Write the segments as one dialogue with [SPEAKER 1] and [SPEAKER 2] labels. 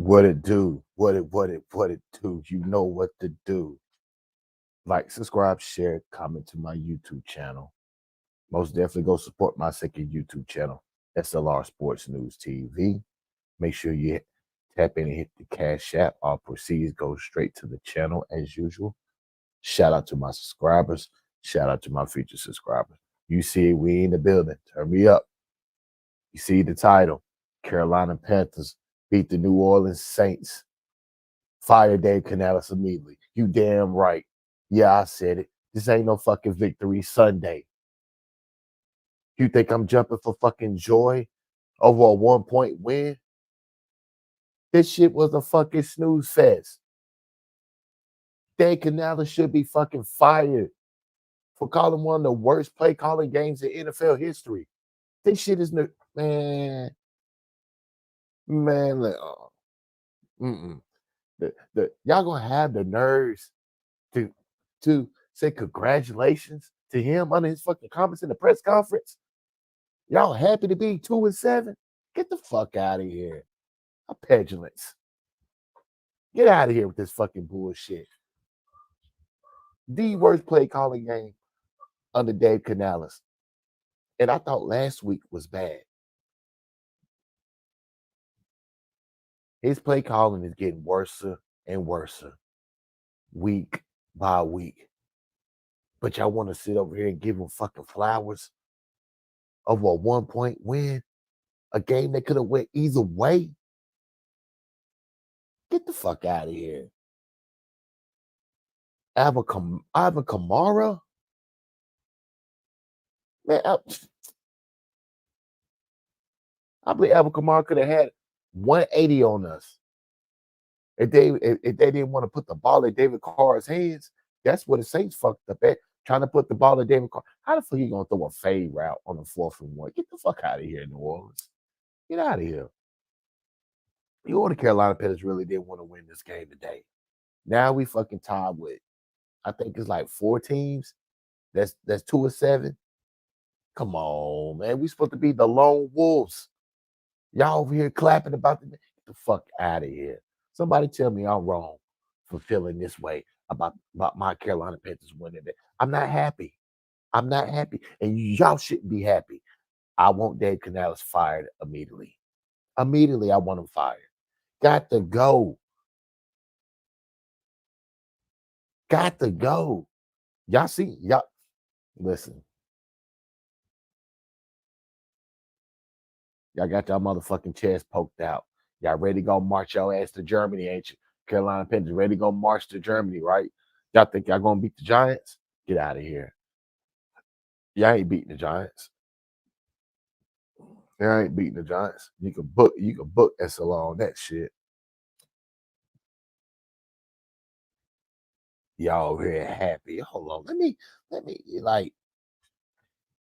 [SPEAKER 1] What it do? What it do? You know what to do. Like, subscribe, share, comment to my YouTube channel. Most definitely go support my second YouTube channel, S.L.R Sports News TV. Make sure you tap in and hit the Cash App. All proceeds go straight to the channel as usual. Shout out to my subscribers. Shout out to my future subscribers. You see, we in the building. Turn me up. You see the title. Carolina Panthers beat the New Orleans Saints. Fire Dave Canales immediately. You damn right. Yeah, I said it. This ain't no fucking victory Sunday. You think I'm jumping for fucking joy over a 1-point win? This shit was a fucking snooze fest. Dave Canales should be fucking fired for calling one of the worst play calling games in NFL history. This shit is man. Like, y'all gonna have the nerves to say congratulations to him under his fucking comments in the press conference. Y'all happy to be 2-7? Get the fuck out of here. A petulance. Get out of here with this fucking bullshit. The worst play calling game under Dave Canales. And I thought last week was bad. His play calling is getting worse and worse week by week. But y'all want to sit over here and give him fucking flowers over a 1-point win? A game that could have went either way? Get the fuck out of here. Alvin Kamara? Man, I believe Alvin Kamara could have had 180 on us. If they didn't want to put the ball in David Carr's hands, that's what the Saints fucked up at. Trying to put the ball in David Carr. How the fuck you gonna throw a fade route on the 4th and 1? Get the fuck out of here, New Orleans. Get out of here. You know the Carolina Panthers really did want to win this game today. Now we fucking tied with, I think it's like 4 teams. That's 2-7. Come on, man. We supposed to be the lone wolves. Y'all over here clapping about get the fuck out of here. Somebody tell me I'm wrong for feeling this way about my Carolina Panthers winning it. I'm not happy. I'm not happy. And y'all shouldn't be happy. I want Dave Canales fired immediately. Immediately, I want him fired. Got to go. Got to go. Y'all see, y'all listen. Y'all got y'all motherfucking chest poked out. Y'all ready to go march your ass to Germany, ain't you? Carolina Panthers ready to go march to Germany, right? Y'all think y'all gonna beat the Giants? Get out of here. Y'all ain't beating the Giants. Y'all ain't beating the Giants. You can book S.L.R on that shit. Y'all over here happy. Hold on. Let me like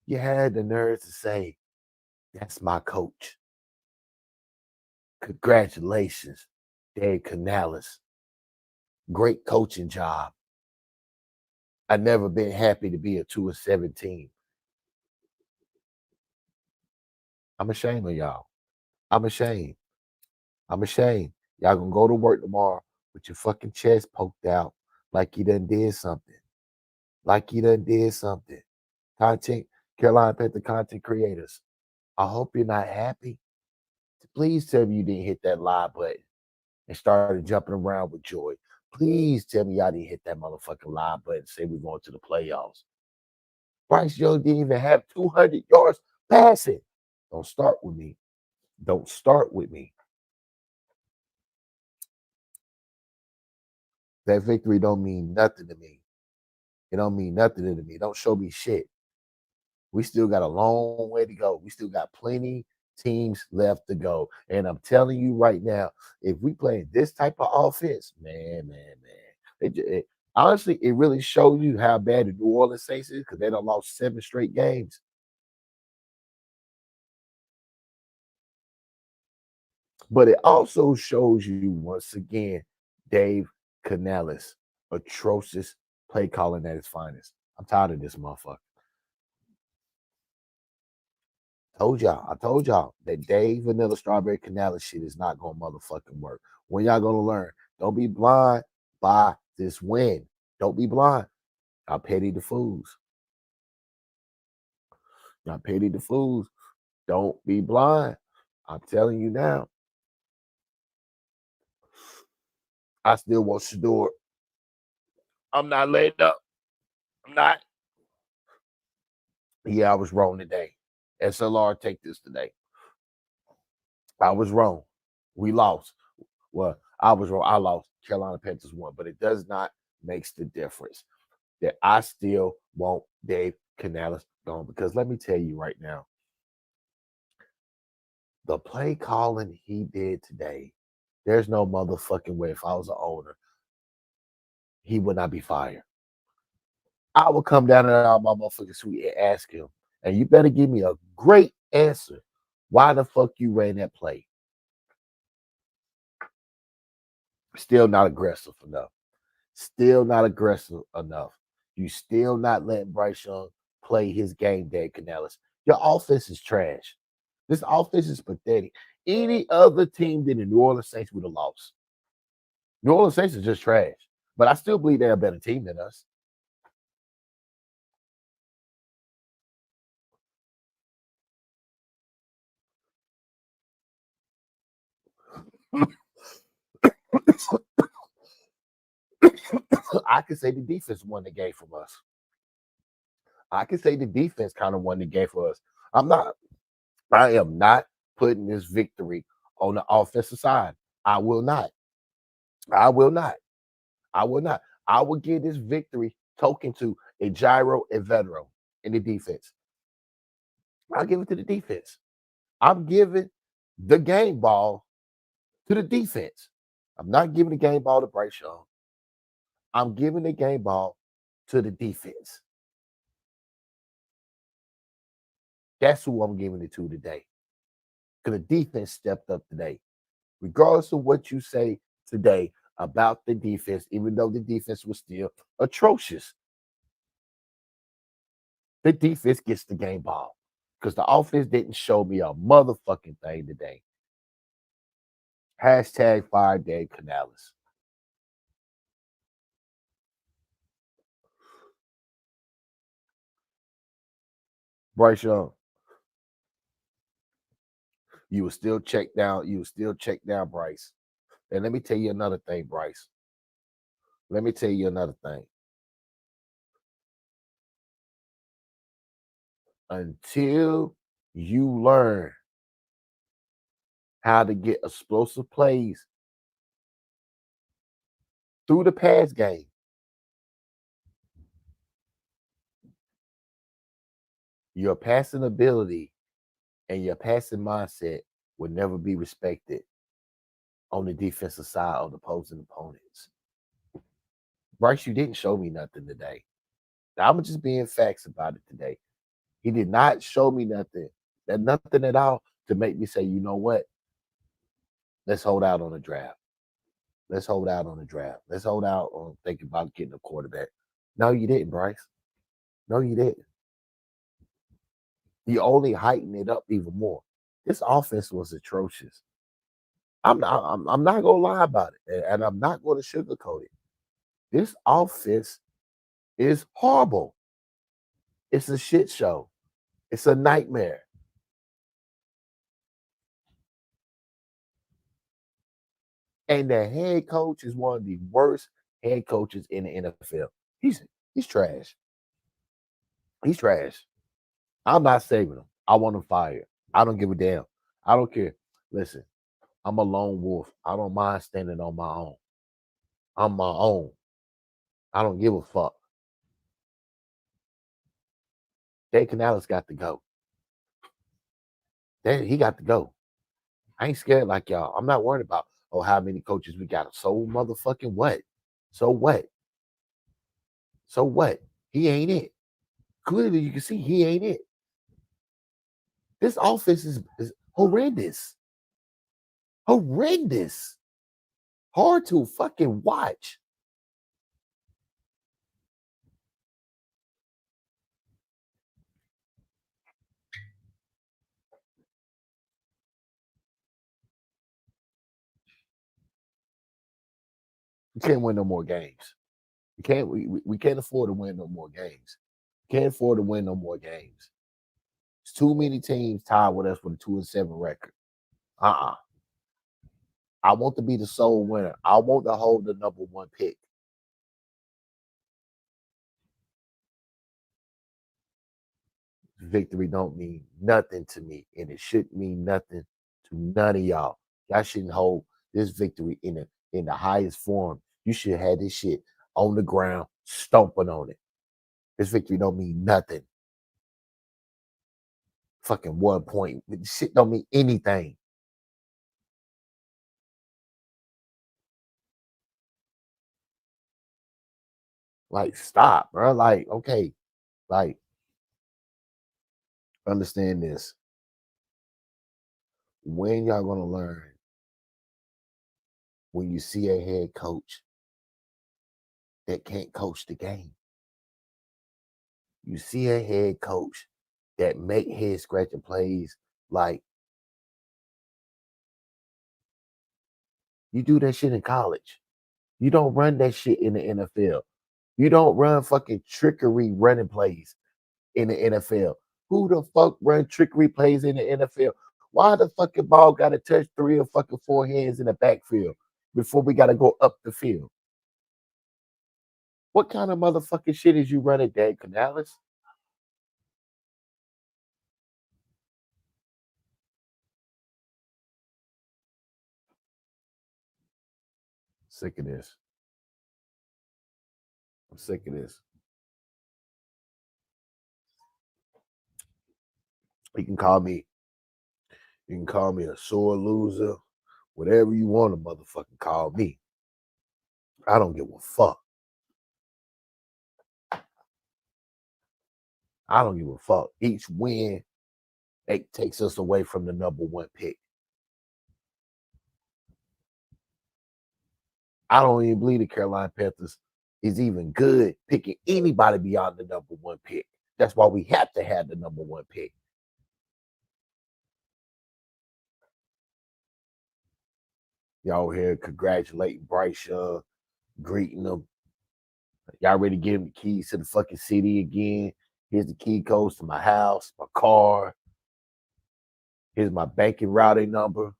[SPEAKER 1] you had the nerve to say, that's my coach. Congratulations, Dave Canales. Great coaching job. I've never been happy to be a 2-7 team. I'm ashamed of y'all. I'm ashamed. I'm ashamed. Y'all gonna go to work tomorrow with your fucking chest poked out like you done did something. Like you done did something. Content, Carolina Panther content creators. I hope you're not happy. Please tell me you didn't hit that live button and started jumping around with joy. Please tell me y'all didn't hit that motherfucking live button and say we're going to the playoffs. Bryce Young didn't even have 200 yards passing. Don't start with me. Don't start with me. That victory don't mean nothing to me. It don't mean nothing to me. Don't show me shit. We still got a long way to go. We still got plenty teams left to go. And I'm telling you right now, if we play this type of offense, man, honestly, it really shows you how bad the New Orleans Saints is because they done lost 7 straight games. But it also shows you, once again, Dave Canales, atrocious play calling at his finest. I'm tired of this motherfucker. I told y'all that Dave Vanilla Strawberry Canales shit is not gonna motherfucking work. When y'all gonna learn? Don't be blind by this win. Don't be blind. Y'all petty the fools. Y'all petty the fools. Don't be blind. I'm telling you now. I still want Shador. I'm not letting up. I'm not. Yeah, I was wrong today. S.L.R. take this today. I was wrong. We lost. Well, I was wrong. I lost. Carolina Panthers won, but it does not make the difference that I still want Dave Canales gone. Because let me tell you right now, the play calling he did today, there's no motherfucking way if I was an owner, he would not be fired. I would come down there out my motherfucking suite and ask him, and you better give me a great answer. Why the fuck you ran that play? Still not aggressive enough. Still not aggressive enough. You still not letting Bryce Young play his game, Dave Canales. Your offense is trash. This offense is pathetic. Any other team than the New Orleans Saints would have lost. New Orleans Saints is just trash. But I still believe they're a better team than us. I can say the defense won the game from us. I can say the defense kind of won the game for us. I am not putting this victory on the offensive side. I will not. I will not. I will not. I will give this victory token to a gyro and Vedro in the defense. I'll give it to the defense. I'm giving the game ball to the defense. I'm not giving the game ball to Bryce Young. I'm giving the game ball to the defense. That's who I'm giving it to today. Because the defense stepped up today. Regardless of what you say today about the defense, even though the defense was still atrocious, the defense gets the game ball. Because the offense didn't show me a motherfucking thing today. Hashtag fire Dave Canales. Bryce Young, you will still check down. You will still check down Bryce. And let me tell you another thing, Bryce. Let me tell you another thing. Until you learn how to get explosive plays through the pass game, your passing ability and your passing mindset will never be respected on the defensive side of the opposing opponents. Bryce, you didn't show me nothing today. I'm just being facts about it today. He did not show me nothing, nothing at all to make me say, you know what? Let's hold out on the draft. Let's hold out on the draft. Let's hold out on thinking about getting a quarterback. No, you didn't, Bryce. No, you didn't. You only heightened it up even more. This offense was atrocious. I'm not gonna lie about it, and I'm not going to sugarcoat it. This offense is horrible. It's a shit show. It's a nightmare. And the head coach is one of the worst head coaches in the NFL. He's trash. He's trash. I'm not saving him. I want him fired. I don't give a damn. I don't care. Listen, I'm a lone wolf. I don't mind standing on my own. I'm my own. I don't give a fuck. Dave Canales got to go. He got to go. I ain't scared like y'all. I'm not worried about how many coaches we got. So motherfucking what? So what? So what? He ain't it. Clearly, you can see he ain't it. This offense is horrendous. Horrendous. Hard to fucking watch. We can't win no more games. We can't afford to win no more games. Can't afford to win no more games. It's too many teams tied with us with a 2-7 record. I want to be the sole winner. I want to hold the number one pick. Victory don't mean nothing to me, and it shouldn't mean nothing to none of y'all. Y'all shouldn't hold this victory in the highest form. You should have this shit on the ground, stomping on it. This victory don't mean nothing. Fucking 1 point. This shit don't mean anything. Like, stop, bro. Like, okay, like, understand this. When y'all gonna learn? When you see a head coach that can't coach the game. You see a head coach that make head scratching plays like you do that shit in college. You don't run that shit in the NFL. You don't run fucking trickery running plays in the NFL. Who the fuck run trickery plays in the NFL? Why the fucking ball gotta touch 3 or fucking 4 hands in the backfield before we gotta go up the field? What kind of motherfucking shit is you running, Dave Canales? Sick of this. I'm sick of this. You can call me a sore loser, whatever you want to motherfucking call me. I don't give a fuck. I don't give a fuck. Each win, it takes us away from the number one pick. I don't even believe the Carolina Panthers is even good picking anybody beyond the number one pick. That's why we have to have the number one pick. Y'all here congratulating Bryce Young, greeting him. Y'all ready to give him the keys to the fucking city again. Here's the key codes to my house, my car. Here's my banking routing number.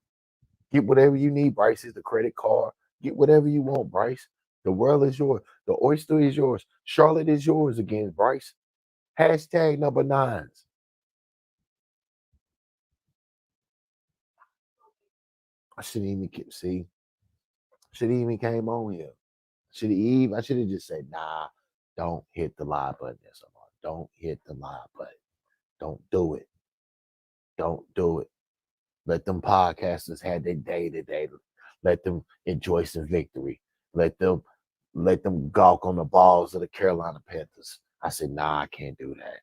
[SPEAKER 1] Get whatever you need, Bryce. Here's the credit card. Get whatever you want, Bryce. The world is yours. The oyster is yours. Charlotte is yours again, Bryce. Hashtag number 9s. I shouldn't even see. Should have even came on here. I should have just said, nah, don't hit the live button, S.L.R. Don't hit the live button. Don't do it. Don't do it. Let them podcasters have their day today. Let them enjoy some victory. Let them gawk on the balls of the Carolina Panthers. I said, nah, I can't do that.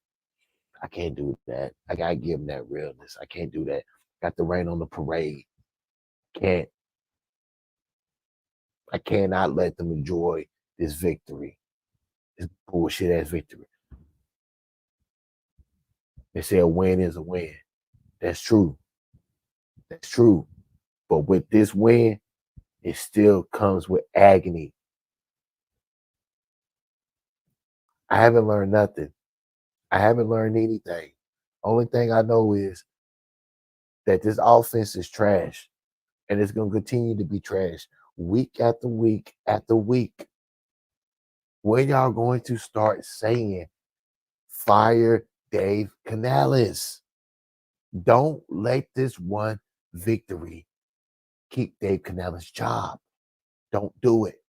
[SPEAKER 1] I can't do that. I gotta give them that realness. I can't do that. Got the rain on the parade. Can't. I cannot let them enjoy this victory. This bullshit ass victory. They say a win is a win. That's true. That's true. But with this win, it still comes with agony. I haven't learned nothing. I haven't learned anything. Only thing I know is that this offense is trash, and it's going to continue to be trash week after week after week. When y'all going to start saying, fire Dave Canales? Don't let this one victory keep Dave Canales' job. Don't do it.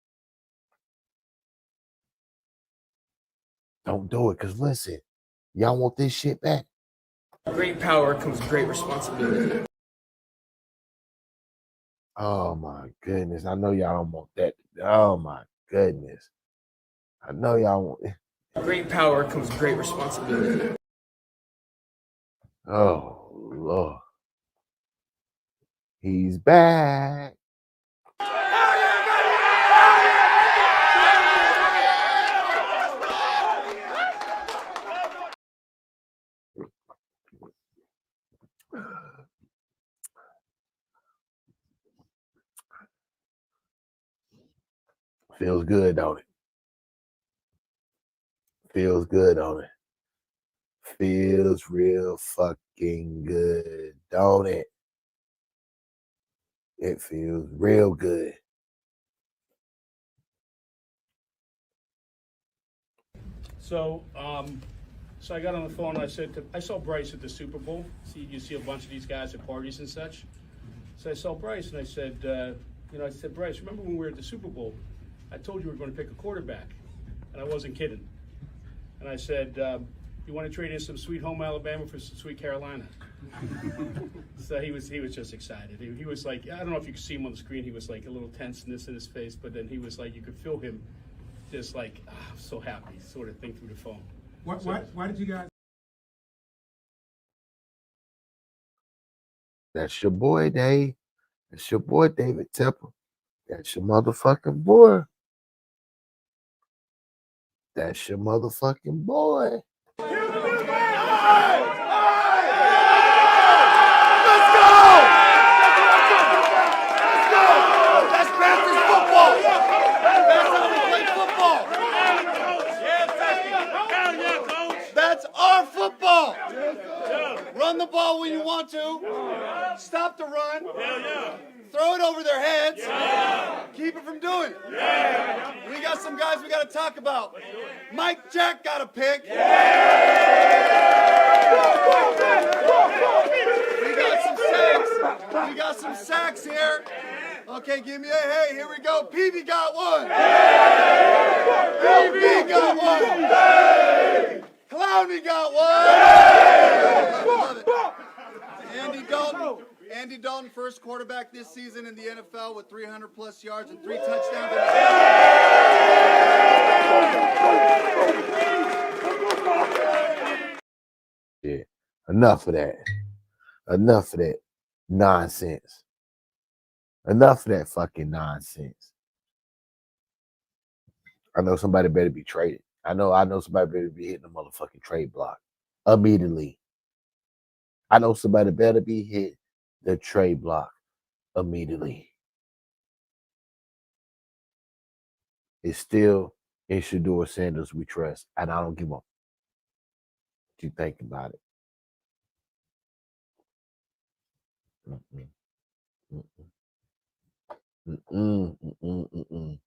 [SPEAKER 1] Don't do it. Because listen, y'all want this shit back.
[SPEAKER 2] Great power comes great responsibility.
[SPEAKER 1] Oh my goodness. I know y'all don't want that. Oh my goodness. I know y'all want it.
[SPEAKER 2] Great power comes great responsibility.
[SPEAKER 1] Oh Lord. He's back. Feels good, don't it? Feels good, don't it? Feels real fucking good, don't it? It feels real good.
[SPEAKER 3] So I got on the phone and I said, I saw Bryce at the Super Bowl. You see a bunch of these guys at parties and such. So I saw Bryce and I said, I said, Bryce, remember when we were at the Super Bowl? I told you we were going to pick a quarterback. And I wasn't kidding. And I said, you want to trade in some Sweet Home Alabama for some Sweet Carolina? So he was just excited. He was like, I don't know if you could see him on the screen. He was like a little tenseness in his face, but then he was like, you could feel him just like, I'm so happy, sort of thing through the phone.
[SPEAKER 4] Why did you guys?
[SPEAKER 1] That's your boy, Dave. That's your boy, David Tepper. That's your motherfucking boy. That's your motherfucking boy.
[SPEAKER 5] That's Panthers football. That's how we play football. That's our football. Run the ball when you want to. Stop the run. Throw it over their heads. Keep it from doing it. We got some guys we got to talk about. Mike Jack got a pick. We got some sacks. We got some sacks here. Okay, give me a hey. Here we go. Peavy got one. LB got one. Clowney got one. Love it. Andy Dalton, first quarterback this season in the NFL with 300 plus yards and 3 touchdowns.
[SPEAKER 1] Yeah. Enough of that. Enough of that nonsense. Enough of that fucking nonsense. I know somebody better be traded. I know somebody better be hitting the motherfucking trade block immediately. I know somebody better be hit the trade block immediately. It's still in Shador Sanders we trust, and I don't give up. What you think about it? Mm-mm. Mm-mm. Mm-mm. Mm-mm.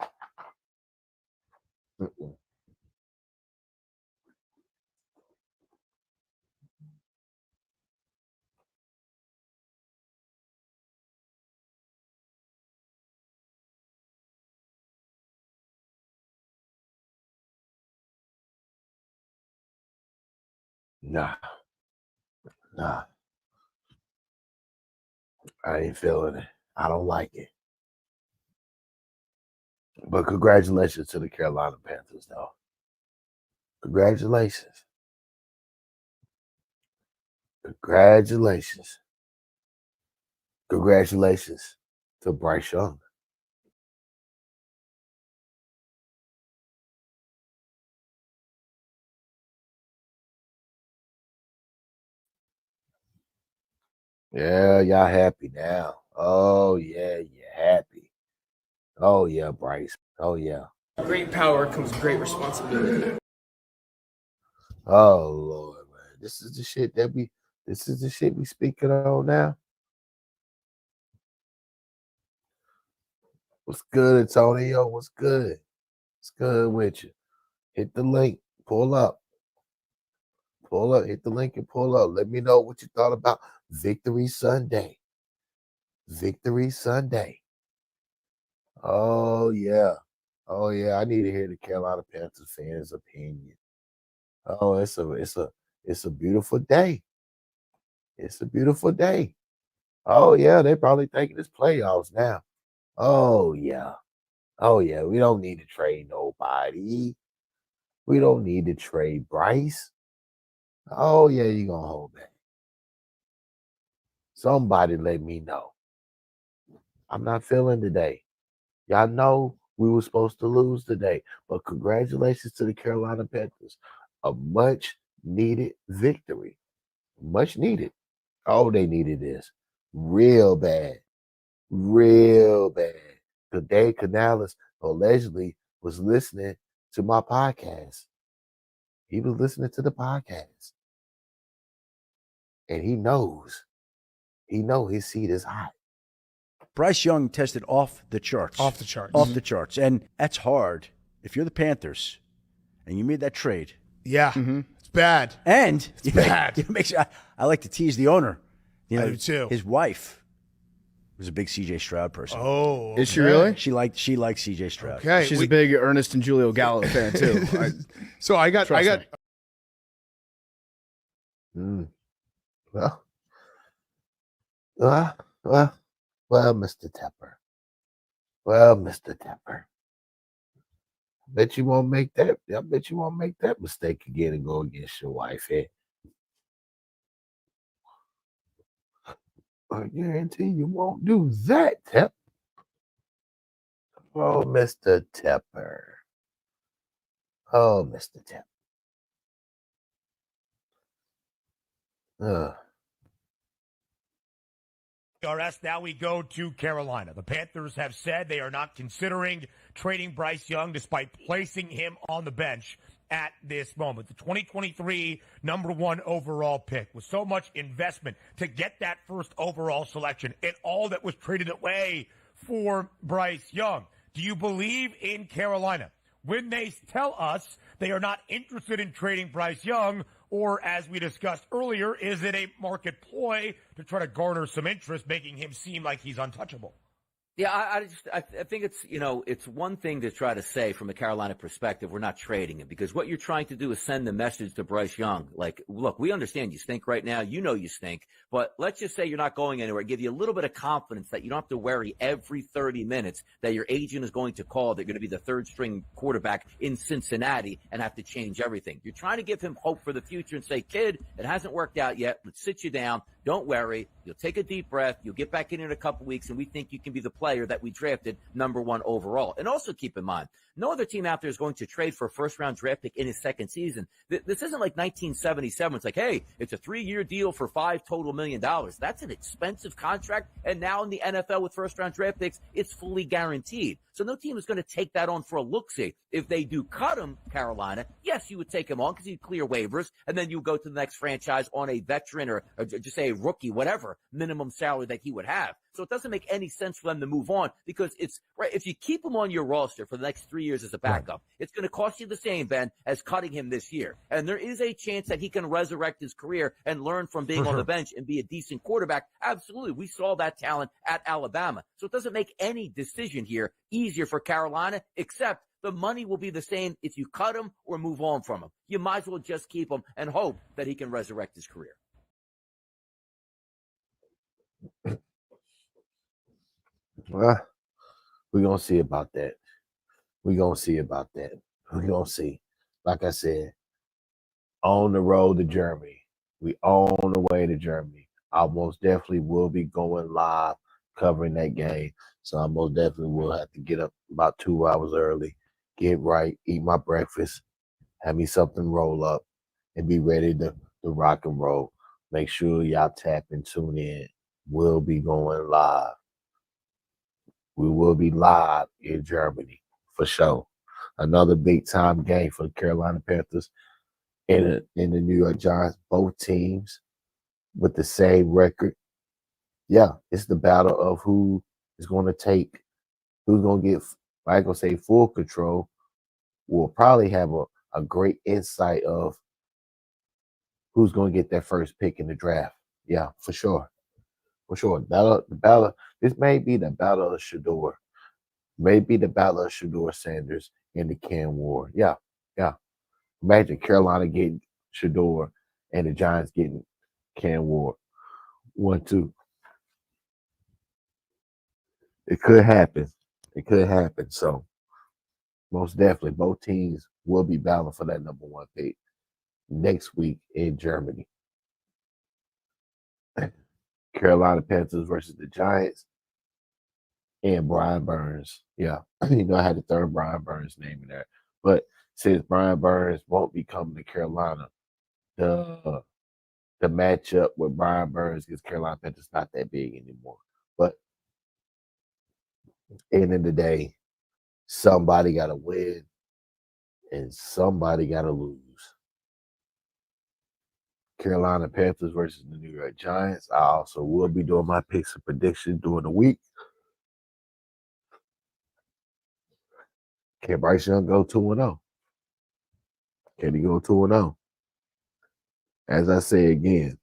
[SPEAKER 1] Mm-mm. Nah. I ain't feeling it. I don't like it. But congratulations to the Carolina Panthers, though. Congratulations. Congratulations. Congratulations to Bryce Young. Yeah, y'all happy now. Oh, yeah, you're happy. Oh, yeah, Bryce. Oh, yeah.
[SPEAKER 2] Great power comes great responsibility.
[SPEAKER 1] Oh, Lord, man. This is the shit we speaking on now. What's good, Antonio? What's good? What's good with you? Hit the link. Pull up. Pull up. Hit the link and pull up. Let me know what you thought about Victory Sunday. Victory Sunday. Oh, yeah. Oh, yeah. I need to hear the Carolina Panthers fans' opinion. Oh, it's a beautiful day. It's a beautiful day. Oh, yeah. They're probably thinking it's playoffs now. Oh, yeah. Oh, yeah. We don't need to trade nobody. We don't need to trade Bryce. Oh, yeah, you're going to hold back. Somebody let me know. I'm not feeling today. Y'all know we were supposed to lose today, but congratulations to the Carolina Panthers. A much needed victory. Much needed. Oh, they needed this. Real bad. Real bad. Dave Canales allegedly was listening to my podcast. He was listening to the podcast. And he knows his seat is hot.
[SPEAKER 4] Bryce Young tested off the charts.
[SPEAKER 6] Off the charts.
[SPEAKER 4] Off the charts. And that's hard. If you're the Panthers and you made that trade.
[SPEAKER 6] Yeah. It's bad.
[SPEAKER 4] And
[SPEAKER 6] It's bad.
[SPEAKER 4] It makes, I like to tease the owner. You know,
[SPEAKER 6] I do too.
[SPEAKER 4] His wife was a big C.J. Stroud person.
[SPEAKER 6] Oh.
[SPEAKER 7] Is she really?
[SPEAKER 4] She liked C.J. Stroud.
[SPEAKER 6] Okay.
[SPEAKER 7] She's a big Ernest and Julio Gallo fan too.
[SPEAKER 6] So I got
[SPEAKER 7] Trust me.
[SPEAKER 1] Well, Mr. Tepper. Well, Mr. Tepper. I bet you won't make that mistake again and go against your wife, eh? I guarantee you won't do that, Tep. Oh, Mr. Tepper. Oh, Mr. Tepper.
[SPEAKER 8] RS. Now we go to Carolina. The Panthers have said they are not considering trading Bryce Young despite placing him on the bench at this moment. The 2023 number 1 overall pick with so much investment to get that first overall selection and all that was traded away for Bryce Young. Do you believe in Carolina when they tell us they are not interested in trading Bryce Young? Or, as we discussed earlier, is it a market ploy to try to garner some interest, making him seem like he's untouchable?
[SPEAKER 9] Yeah, I think it's, it's one thing to try to say from a Carolina perspective, we're not trading him, because what you're trying to do is send the message to Bryce Young. Like, look, we understand you stink right now. You know you stink, but let's just say you're not going anywhere. Give you a little bit of confidence that you don't have to worry every 30 minutes that your agent is going to call. They're going to be the third string quarterback in Cincinnati and have to change everything. You're trying to give him hope for the future and say, kid, it hasn't worked out yet. Let's sit you down. Don't worry. You'll take a deep breath. You'll get back in a couple weeks, and we think you can be the player that we drafted number 1 overall. And also keep in mind, no other team out there is going to trade for a first-round draft pick in his second season. This isn't like 1977. It's like, hey, it's a 3-year deal for $5 total million. That's an expensive contract. And now in the NFL with first-round draft picks, it's fully guaranteed. So no team is going to take that on for a look-see. If they do cut him, Carolina, yes, you would take him on because he'd clear waivers, and then you go to the next franchise on a veteran or just say a rookie, whatever minimum salary that he would have. So it doesn't make any sense for them to move on, because it's right. If you keep him on your roster for the next 3 years as a backup, it's going to cost you the same, Ben, as cutting him this year. And there is a chance that he can resurrect his career and learn from being on the bench and be a decent quarterback. Absolutely. We saw that talent at Alabama. So it doesn't make any decision here easier for Carolina, except the money will be the same if you cut him or move on from him. You might as well just keep him and hope that he can resurrect his career.
[SPEAKER 1] Well, we're going to see about that. We're going to see. Like I said, on the road to Germany. We on the way to Germany. I most definitely will be going live covering that game. So I most definitely will have to get up about 2 hours early, get right, eat my breakfast, have me something roll up, and be ready to rock and roll. Make sure y'all tap and tune in. We'll be going live. We will be live in Germany for sure. Another big time game for the Carolina Panthers and the New York Giants. Both teams with the same record. Yeah, it's the battle of who's going to get, I ain't going to say full control. We'll probably have a great insight of who's going to get that first pick in the draft. Yeah, for sure. For sure. The battle. This may be the battle of Shador. Maybe the battle of Shador Sanders in the Cam War. Yeah. Imagine Carolina getting Shador and the Giants getting Cam War. 1-2. It could happen. So most definitely both teams will be battling for that number 1 pick next week in Germany. Carolina Panthers versus the Giants and Brian Burns. Yeah, I had to throw Brian Burns' name in there. But since Brian Burns won't be coming to Carolina, the matchup with Brian Burns against Carolina Panthers is not that big anymore. But End of the day, somebody got to win and somebody got to lose. Carolina Panthers versus the New York Giants. I also will be doing my picks and predictions during the week. Can Bryce Young go 2-0? Can he go 2-0? As I say again,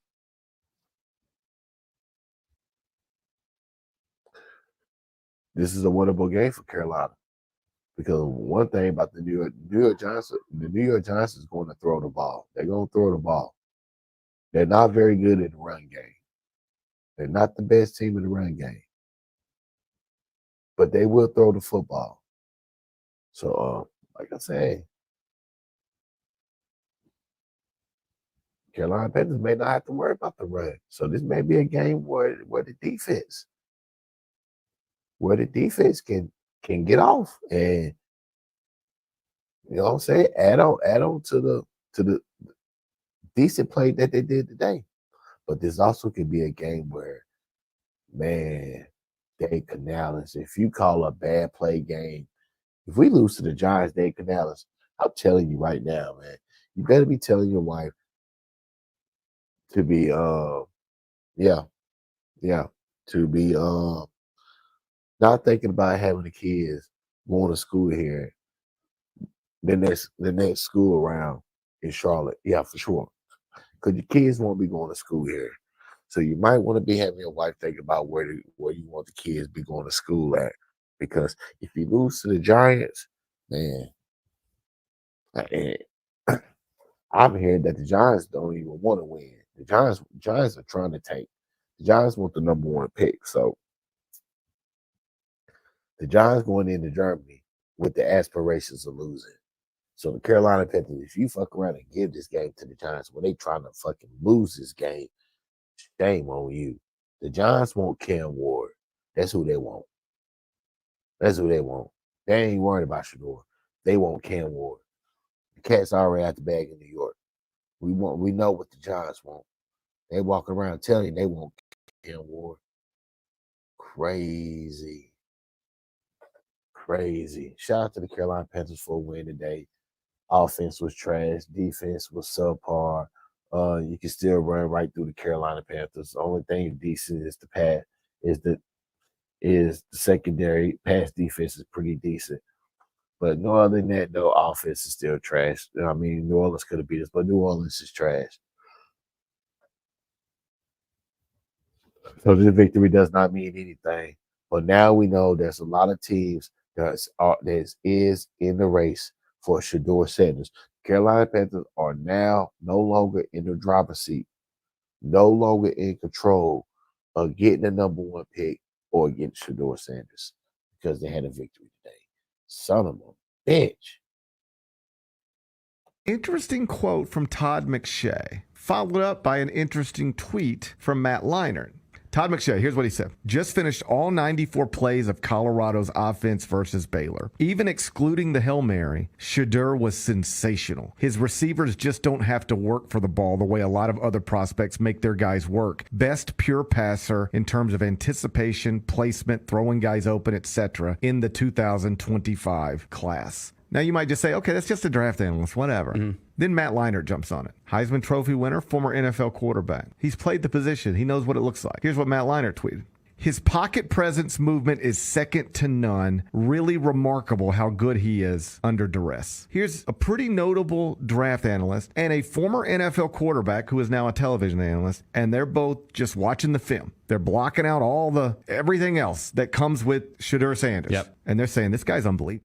[SPEAKER 1] this is a winnable game for Carolina. Because one thing about the New York Giants is going to throw the ball. They're going to throw the ball. They're not very good in the run game. They're not the best team in the run game. But they will throw the football. So, like I said, Carolina Panthers may not have to worry about the run. So this may be a game where the defense can get off and you know what I'm saying, add on to the decent play that they did today. But this also could be a game where, man, Dave Canales, if you call a bad play game, if we lose to the Giants, Dave Canales, I'm telling you right now, man, you better be telling your wife to be to be not thinking about having the kids going to school here the next school around in Charlotte. Yeah, for sure. Because your kids won't be going to school here. So you might want to be having your wife think about where you want the kids be going to school at. Because if you lose to the Giants, man, I'm hearing that the Giants don't even want to win. The Giants are trying to tank. The Giants want the number one pick. So the Giants going into Germany with the aspirations of losing. So the Carolina Panthers, if you fuck around and give this game to the Giants when they trying to fucking lose this game, shame on you. The Giants want Cam Ward. That's who they want. That's who they want. They ain't worried about Shador. They want Cam Ward. The Cats already at the bag in New York. We know what the Giants want. They walk around telling you they want Cam Ward. Crazy. Shout out to the Carolina Panthers for a win today. Offense was trash. Defense was subpar. You can still run right through the Carolina Panthers. The only thing decent is the pass. Is the secondary pass defense is pretty decent. But no other than that, no offense is still trash. I mean, New Orleans could have beat us, but New Orleans is trash. So this victory does not mean anything. But now we know there's a lot of teams that is in the race for Shador Sanders. Carolina Panthers are now no longer in the driver's seat, no longer in control of getting the number one pick or getting Shador Sanders because they had a victory today. Son of a bitch.
[SPEAKER 10] Interesting quote from Todd McShay, followed up by an interesting tweet from Matt Leinart. Todd McShay, here's what he said. Just finished all 94 plays of Colorado's offense versus Baylor. Even excluding the Hail Mary, Shador was sensational. His receivers just don't have to work for the ball the way a lot of other prospects make their guys work. Best pure passer in terms of anticipation, placement, throwing guys open, etc. in the 2025 class. Now, you might just say, okay, that's just a draft analyst, whatever. Mm-hmm. Then Matt Leinart jumps on it. Heisman Trophy winner, former NFL quarterback. He's played the position. He knows what it looks like. Here's what Matt Leinart tweeted. His pocket presence movement is second to none. Really remarkable how good he is under duress. Here's a pretty notable draft analyst and a former NFL quarterback who is now a television analyst, and they're both just watching the film. They're blocking out all the everything else that comes with Shador Sanders. Yep. And they're saying, this guy's unbelievable.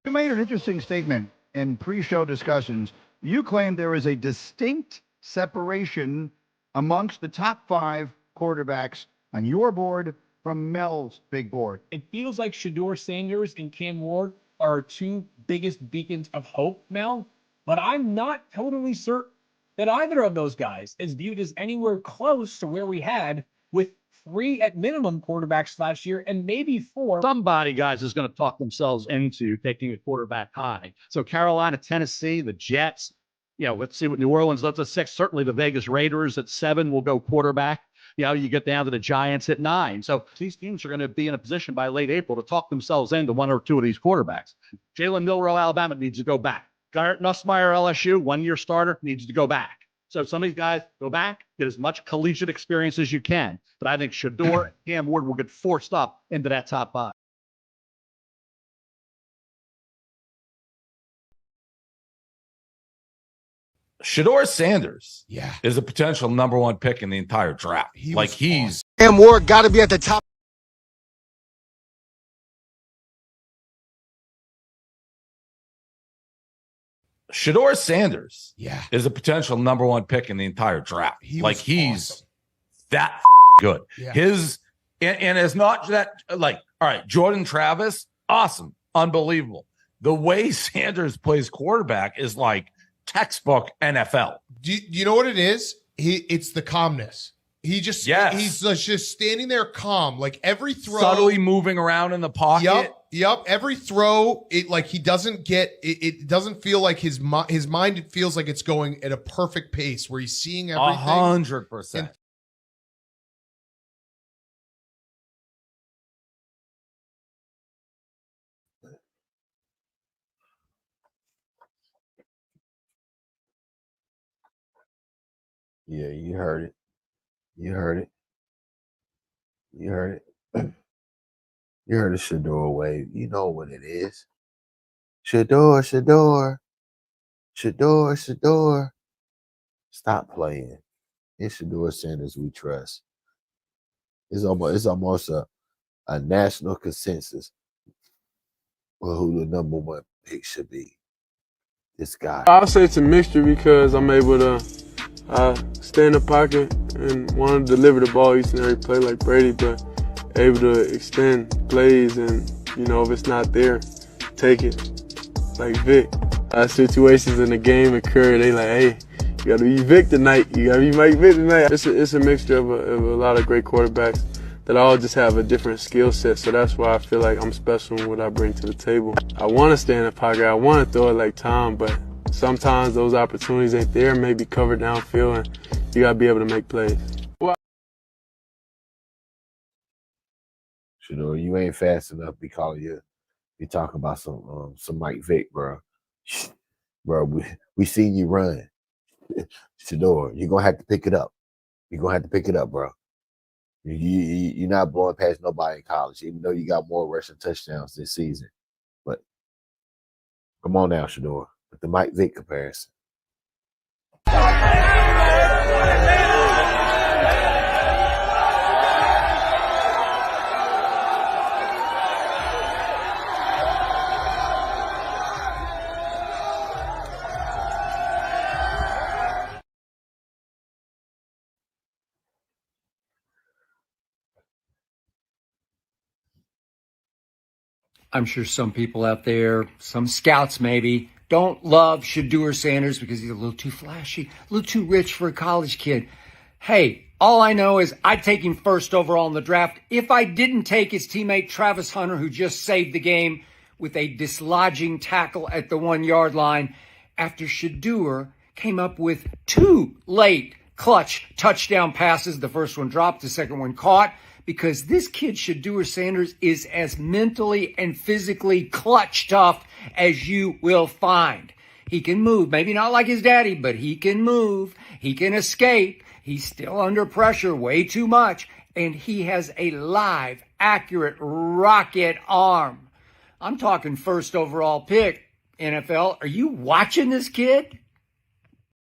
[SPEAKER 11] You made an interesting statement in pre-show discussions. You claim there is a distinct separation amongst the top 5 quarterbacks on your board from Mel's big board.
[SPEAKER 2] It feels like Shador Sanders and Cam Ward are our two biggest beacons of hope, Mel, but I'm not totally certain that either of those guys is viewed as anywhere close to where we had with 3 at minimum quarterbacks last year and maybe 4.
[SPEAKER 12] Somebody, guys, is going to talk themselves into taking a quarterback high. So Carolina, Tennessee, the Jets, let's see what New Orleans lets us 6. Certainly the Vegas Raiders at 7 will go quarterback. You get down to the Giants at 9. So these teams are going to be in a position by late April to talk themselves into one or two of these quarterbacks. Jalen Milroe, Alabama, needs to go back. Garrett Nussmeier, LSU, one-year starter, needs to go back. So some of these guys go back, get as much collegiate experience as you can. But I think Shedeur and Cam Ward will get forced up into that top 5.
[SPEAKER 13] Shedeur Sanders is a potential number 1 pick in the entire draft. He's
[SPEAKER 5] Cam Ward got to be at the top.
[SPEAKER 13] Shedeur Sanders is a potential number 1 pick in the entire draft. He's awesome. That good.
[SPEAKER 6] Yeah.
[SPEAKER 13] And it's not that all right, Jordan Travis, awesome, unbelievable. The way Sanders plays quarterback is like textbook NFL.
[SPEAKER 6] Do you know what it is? It's the calmness. He's just standing there calm. Like every throw,
[SPEAKER 13] subtly moving around in the pocket.
[SPEAKER 6] Yep. Every throw, he doesn't get it. Doesn't feel like his mind. It feels like it's going at a perfect pace where he's seeing everything.
[SPEAKER 13] 100%.
[SPEAKER 1] Yeah, you heard it. You heard it. You heard it. You heard the Shedeur wave. You know what it is. Shedeur. Stop playing. It's Shedeur Sanders we trust. It's almost a national consensus for who the number 1 pick should be. This guy.
[SPEAKER 14] I'll say it's a mixture because I'm able to stay in the pocket and want to deliver the ball each and every play like Brady, but able to extend plays and, if it's not there, take it like Vic. Situations in the game occur, they like, hey, you got to be Vic tonight. You got to be Mike Vic tonight. It's a mixture of a lot of great quarterbacks that all just have a different skill set, so that's why I feel like I'm special in what I bring to the table. I want to stay in the pocket. I want to throw it like Tom, but sometimes those opportunities ain't there, maybe covered downfield, and you got to be able to make plays.
[SPEAKER 1] Shedeur, you ain't fast enough. Be calling you. Be talking about some Mike Vick, bro. Bro, we seen you run. Shedeur, you're gonna have to pick it up. You're gonna have to pick it up, bro. You're not blowing past nobody in college, even though you got more rushing touchdowns this season. But come on now, Shedeur, with the Mike Vick comparison.
[SPEAKER 15] I'm sure some people out there, some scouts maybe, don't love Shedeur Sanders because he's a little too flashy, a little too rich for a college kid. Hey, all I know is I'd take him first overall in the draft if I didn't take his teammate Travis Hunter, who just saved the game with a dislodging tackle at the 1-yard line after Shedeur came up with 2 late clutch touchdown passes. The first one dropped, the second one caught. Because this kid, Shedeur Sanders, is as mentally and physically clutch tough as you will find. He can move, maybe not like his daddy, but he can move. He can escape. He's still under pressure way too much. And he has a live, accurate rocket arm. I'm talking first overall pick, NFL. Are you watching this kid?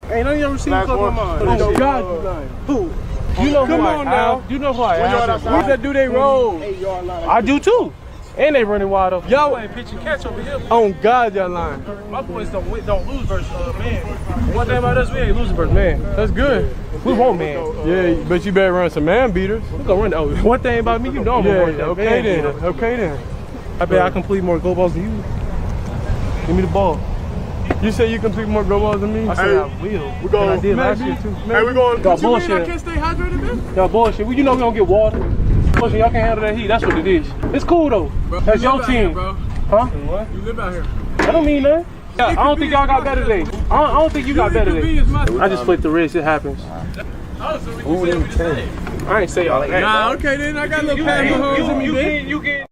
[SPEAKER 14] Ain't none of y'all received on mine. Oh, God, you lying. Who? You know who I am. You know who I am. Who's that do they roll? I do too. And they running wide open. Y'all ain't pitching catch over here. On God, y'all lying. My boys don't lose versus man. One thing about us, we ain't losing versus man. That's good. We want man. Yeah, but you better run some man beaters. We gonna run that. One thing about me, you know I'm gonna run that. Okay then. Okay then. I bet I complete more goal balls than you. Give me the ball. You say you complete more goal balls than me? I said I will. We going, I did last year too. Hey, we going. Y'all bullshit. I can't stay hydrated, man? Y'all bullshit. Well, you know we gonna get water. Bullshit, y'all can't handle that heat. That's what it is. It's cool though. Bro, that's your team, here, bro. Huh? What? You live out here. I don't mean that. I don't think y'all got better today. I don't think you got better today. I just flicked the wrist. It happens. Ooh, them 10. I ain't say all that.
[SPEAKER 16] Nah, okay then. I got a little pat in me then.
[SPEAKER 14] You get.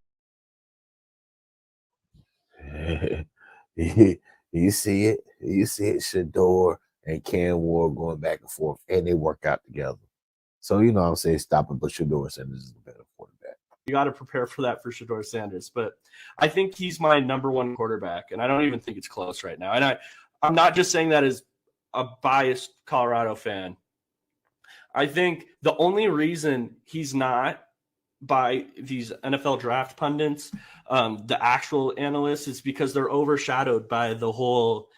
[SPEAKER 1] You see it. You see it. Shador and Cam Ward going back and forth, and they work out together. So you know what I'm saying, stop it, but Shador Sanders is the better quarterback.
[SPEAKER 17] You got to prepare for that for Shador Sanders, but I think he's my number one quarterback, and I don't even think it's close right now. And I'm not just saying that as a biased Colorado fan. I think the only reason he's not by these NFL draft pundits, the actual analysts, is because they're overshadowed by the whole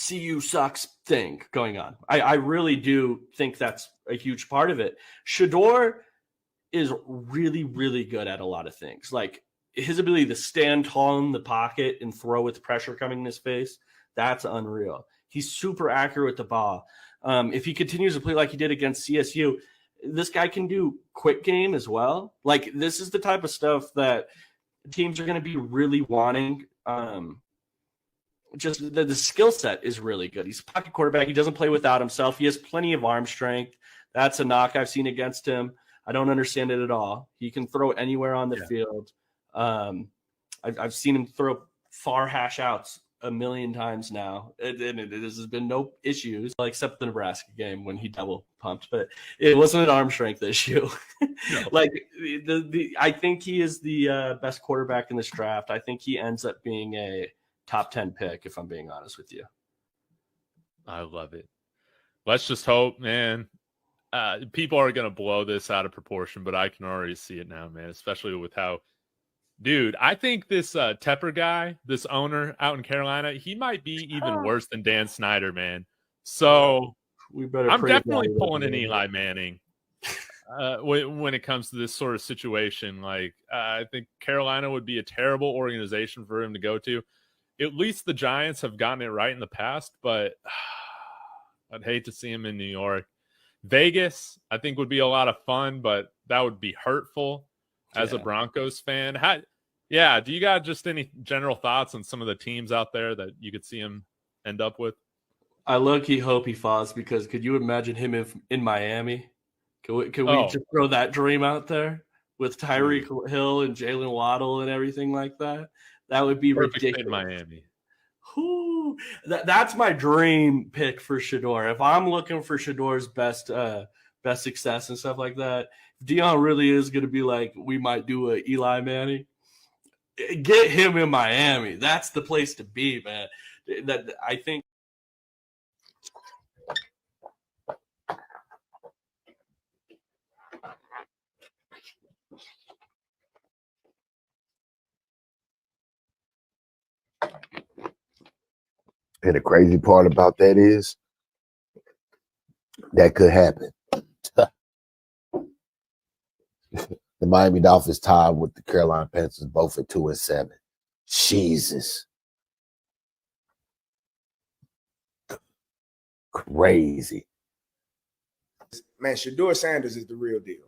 [SPEAKER 17] CU sucks thing going on. I really do think that's a huge part of it. Shador is really, really good at a lot of things. Like his ability to stand tall in the pocket and throw with pressure coming in his face, that's unreal. He's super accurate with the ball. If he continues to play like he did against CSU, this guy can do quick game as well. Like this is the type of stuff that teams are going to be really wanting. Just the skill set is really good. He's a pocket quarterback. He doesn't play without himself. He has plenty of arm strength. That's a knock I've seen against him. I don't understand it at all. He can throw anywhere on the field. I've seen him throw far hash outs a million times now, and there's been no issues except the Nebraska game when he double pumped, but it wasn't an arm strength issue. No. Like I think he is the best quarterback in this draft. I think he ends up being a top 10 pick, if I'm being honest with you.
[SPEAKER 18] I love it. Let's just hope, man. People are going to blow this out of proportion, but I can already see it now, man, especially with how, dude, I think this Tepper guy, this owner out in Carolina, he might be even worse than Dan Snyder, man. So I'm definitely pulling an Eli Manning when it comes to this sort of situation. Like, I think Carolina would be a terrible organization for him to go to. At least the Giants have gotten it right in the past, but I'd hate to see him in New York. Vegas, I think, would be a lot of fun, but that would be hurtful as a Broncos fan. Do you got just any general thoughts on some of the teams out there that you could see him end up with?
[SPEAKER 17] I low-key hope he falls, because could you imagine him in Miami? Can we just throw that dream out there with Tyreek Hill and Jalen Waddle and everything like that? That would be
[SPEAKER 18] perfect
[SPEAKER 17] ridiculous.
[SPEAKER 18] In Miami.
[SPEAKER 17] That's my dream pick for Shador. If I'm looking for Shador's best success and stuff like that, if Dion really is going to be like, we might do a Eli Manning, get him in Miami. That's the place to be, man. That I think.
[SPEAKER 1] And the crazy part about that is that could happen. The Miami Dolphins tied with the Carolina Panthers, both at 2-7. Jesus. Crazy.
[SPEAKER 19] Man, Shador Sanders is the real deal.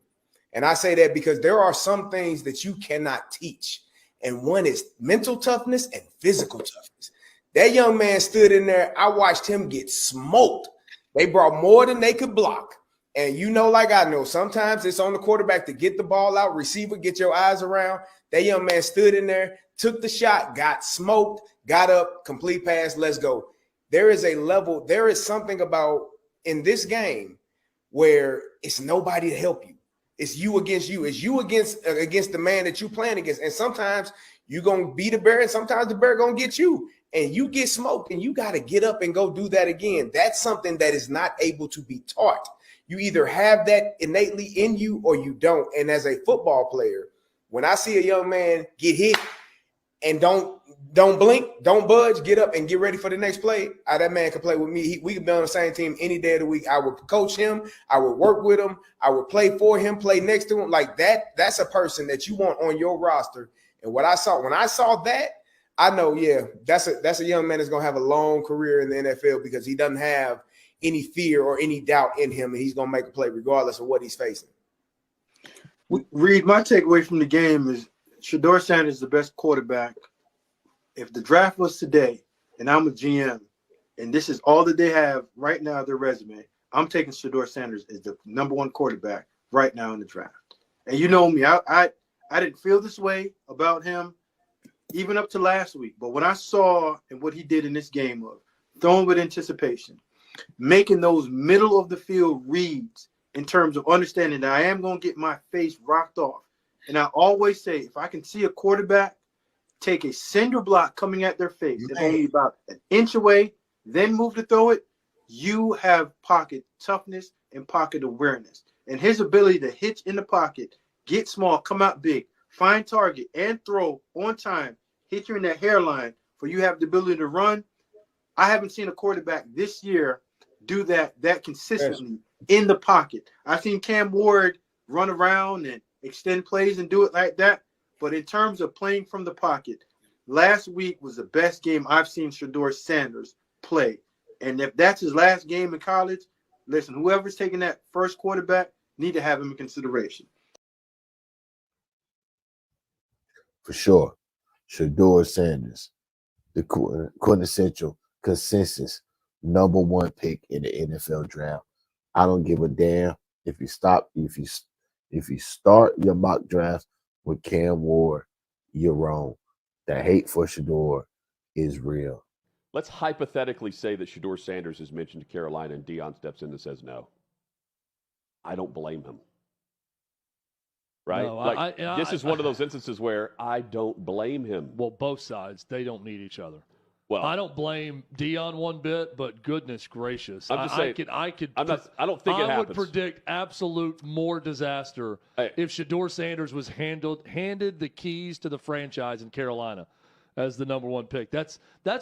[SPEAKER 19] And I say that because there are some things that you cannot teach. And one is mental toughness and physical toughness. That young man stood in there. I watched him get smoked. They brought more than they could block. And you know, like I know, sometimes it's on the quarterback to get the ball out, receiver, get your eyes around. That young man stood in there, took the shot, got smoked, got up, complete pass, let's go. There is a level, there is something about in this game where it's nobody to help you. It's you against you. It's you against the man that you're playing against. And sometimes you're going to beat a bear, and sometimes the bear going to get you. And you get smoked, and you got to get up and go do that again. That's something that is not able to be taught. You either have that innately in you or you don't. And as a football player, when I see a young man get hit and don't blink, don't budge, get up and get ready for the next play, that man can play with me. We can be on the same team any day of the week. I would coach him. I would work with him. I would play for him, play next to him. Like that, that's a person that you want on your roster. And when I saw that, I know, that's a young man that's going to have a long career in the NFL because he doesn't have any fear or any doubt in him, and he's going to make a play regardless of what he's facing.
[SPEAKER 14] Reed, my takeaway from the game is Shador Sanders is the best quarterback. If the draft was today and I'm a GM and this is all that they have right now, their resume, I'm taking Shador Sanders as the number one quarterback
[SPEAKER 20] right now in the draft. And you know me, I didn't feel this way about him even up to last week. But when I saw and what he did in this game of throwing with anticipation, making those middle of the field reads in terms of understanding that I am going to get my face rocked off. And I always say, if I can see a quarterback take a cinder block coming at their face and only about an inch away, then move to throw it, you have pocket toughness and pocket awareness. And his ability to hitch in the pocket, get small, come out big, find target, and throw on time, hit you in that hairline for you have the ability to run. I haven't seen a quarterback this year do that consistently in the pocket. I've seen Cam Ward run around and extend plays and do it like that. But in terms of playing from the pocket, last week was the best game I've seen Shedeur Sanders play. And if that's his last game in college, listen, whoever's taking that first quarterback need to have him in consideration.
[SPEAKER 1] For sure. Shedeur Sanders, the quintessential consensus #1 pick in the NFL draft. I don't give a damn if you start your mock draft with Cam Ward, you're wrong. The hate for Shedeur is real.
[SPEAKER 21] Let's hypothetically say that Shedeur Sanders is mentioned to Carolina and Deion steps in and says no. I don't blame him. Right?
[SPEAKER 22] No,
[SPEAKER 21] this is one of those instances where I don't blame him.
[SPEAKER 22] Well, both sides, they don't need each other.
[SPEAKER 21] Well,
[SPEAKER 22] I don't blame Deion one bit, but goodness gracious,
[SPEAKER 21] I'm just saying,
[SPEAKER 22] I could.
[SPEAKER 21] I don't think it happens.
[SPEAKER 22] I would predict absolute more disaster if Shedeur Sanders was handed the keys to the franchise in Carolina as the #1 pick. That's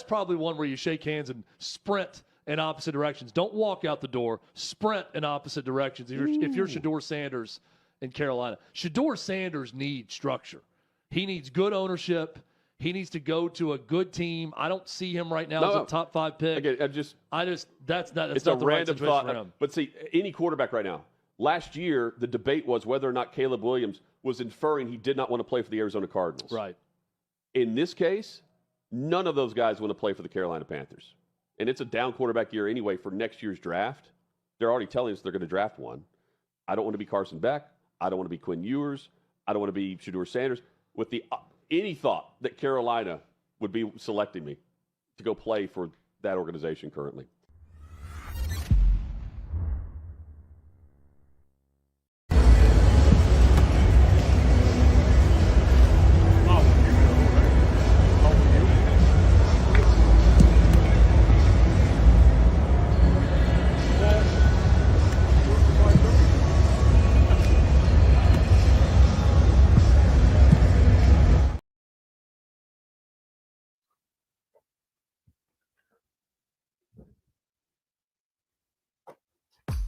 [SPEAKER 22] probably one where you shake hands and sprint in opposite directions. Don't walk out the door. Sprint in opposite directions. If you're Shedeur Sanders in Carolina, Shedeur Sanders needs structure. He needs good ownership. He needs to go to a good team. I don't see him right now as a top 5 pick.
[SPEAKER 21] Again,
[SPEAKER 22] that's not
[SPEAKER 21] it's
[SPEAKER 22] not
[SPEAKER 21] a
[SPEAKER 22] the right
[SPEAKER 21] random
[SPEAKER 22] situation
[SPEAKER 21] thought.
[SPEAKER 22] for him.
[SPEAKER 21] But see, any quarterback right now. Last year, the debate was whether or not Caleb Williams was inferring he did not want to play for the Arizona Cardinals.
[SPEAKER 22] Right.
[SPEAKER 21] In this case, none of those guys want to play for the Carolina Panthers. And it's a down quarterback year anyway for next year's draft. They're already telling us they're going to draft one. I don't want to be Carson Beck. I don't want to be Quinn Ewers. I don't want to be Shedeur Sanders. With the any thought that Carolina would be selecting me to go play for that organization currently.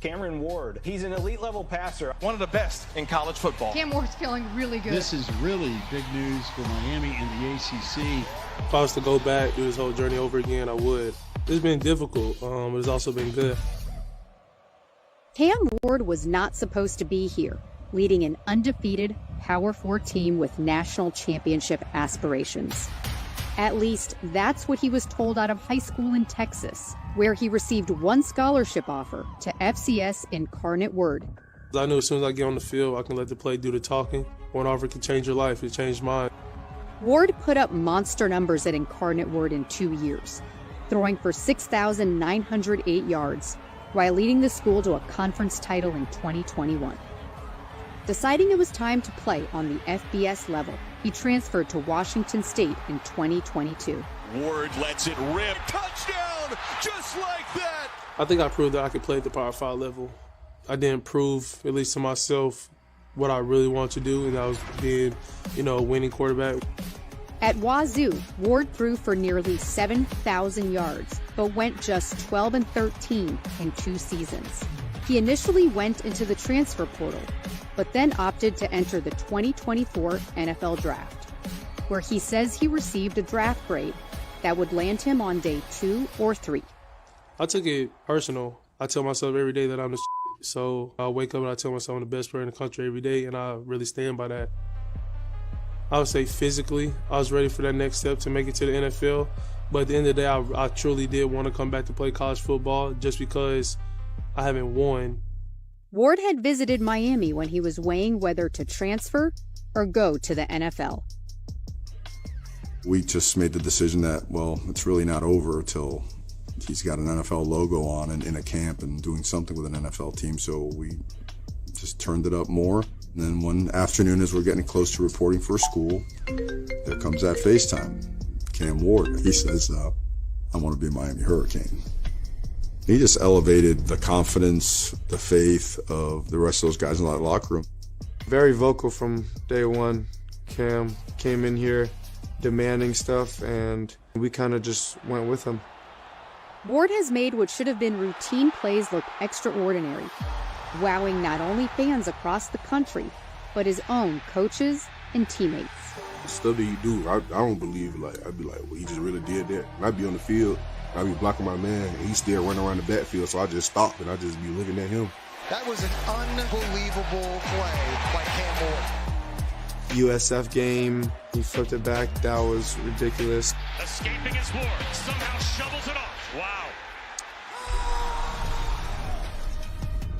[SPEAKER 23] Cameron Ward, he's an elite level passer, one of the best in college football.
[SPEAKER 24] Cam Ward's feeling really good.
[SPEAKER 25] This is really big news for Miami and the ACC.
[SPEAKER 14] If I was to go back, do this whole journey over again, I would. It's been difficult, but it's also been good.
[SPEAKER 26] Cam Ward was not supposed to be here, leading an undefeated Power 4 team with national championship aspirations. At least that's what he was told out of high school in Texas, where he received one scholarship offer to FCS Incarnate Word.
[SPEAKER 14] I knew as soon as I get on the field, I can let the play do the talking. One offer can change your life. It changed mine.
[SPEAKER 26] Ward put up monster numbers at Incarnate Word in 2 years, throwing for 6,908 yards, while leading the school to a conference title in 2021. Deciding it was time to play on the FBS level, he transferred to Washington State in 2022.
[SPEAKER 27] Ward lets it rip. Touchdown! Just like that!
[SPEAKER 14] I think I proved that I could play at the Power 5 level. I didn't prove, at least to myself, what I really wanted to do, and that was being, a winning quarterback.
[SPEAKER 26] At Wazoo, Ward threw for nearly 7,000 yards, but went just 12-13 in 2 seasons. He initially went into the transfer portal, but then opted to enter the 2024 NFL Draft, where he says he received a draft grade that would land him on day 2 or 3.
[SPEAKER 14] I took it personal. I tell myself every day that I'm the shit. So I wake up and I tell myself I'm the best player in the country every day, and I really stand by that. I would say physically, I was ready for that next step to make it to the NFL. But at the end of the day, I truly did want to come back to play college football just because I haven't won
[SPEAKER 26] Ward had visited Miami when he was weighing whether to transfer or go to the NFL.
[SPEAKER 3] We just made the decision that, well, it's really not over till he's got an NFL logo on and in a camp and doing something with an NFL team. So we just turned it up more. And then one afternoon, as we're getting close to reporting for school, there comes that FaceTime. Cam Ward, he says, I want to be a Miami Hurricane. He just elevated the confidence, the faith of the rest of those guys in that locker room.
[SPEAKER 4] Very vocal from day one. Cam came in here demanding stuff, and we kind of just went with him.
[SPEAKER 26] Ward has made what should have been routine plays look extraordinary, wowing not only fans across the country, but his own coaches and teammates.
[SPEAKER 7] The stuff that he do, I don't believe, I'd be like, well, he just really did that. And I'd be on the field, I'd be blocking my man, and he's still running around the backfield, so I just stopped and I just be looking at him.
[SPEAKER 8] That was an unbelievable play by Cam Ward.
[SPEAKER 4] USF game, he flipped it back. That was ridiculous.
[SPEAKER 9] Escaping his Ward, somehow shovels it off. Wow.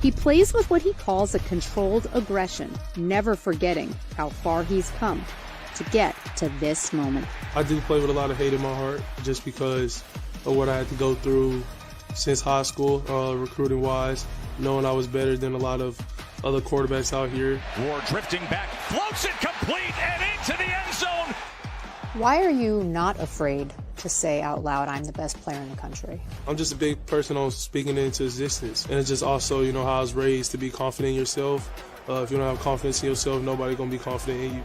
[SPEAKER 26] He plays with what he calls a controlled aggression, never forgetting how far he's come to get to this moment.
[SPEAKER 14] I do play with a lot of hate in my heart just because of what I had to go through since high school, recruiting-wise, knowing I was better than a lot of other quarterbacks out here.
[SPEAKER 9] Ward drifting back, floats it complete and into the end zone.
[SPEAKER 10] Why are you not afraid to say out loud, I'm the best player in the country?
[SPEAKER 14] I'm just a big person on speaking it into existence. And it's just also, you know, how I was raised to be confident in yourself. If you don't have confidence in yourself, nobody's going to be confident in you.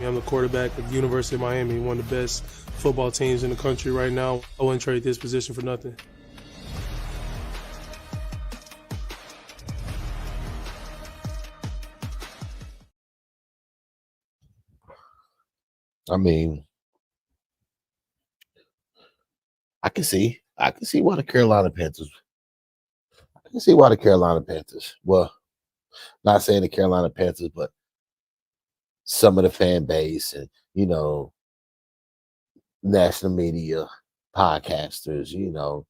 [SPEAKER 14] I'm the quarterback at the University of Miami, one of the best football teams in the country right now. I wouldn't trade this position for nothing.
[SPEAKER 1] I mean, I can see why the Carolina Panthers. I can see why the Carolina Panthers. Well, not saying the Carolina Panthers, but some of the fan base and, you know, national media, podcasters, you know,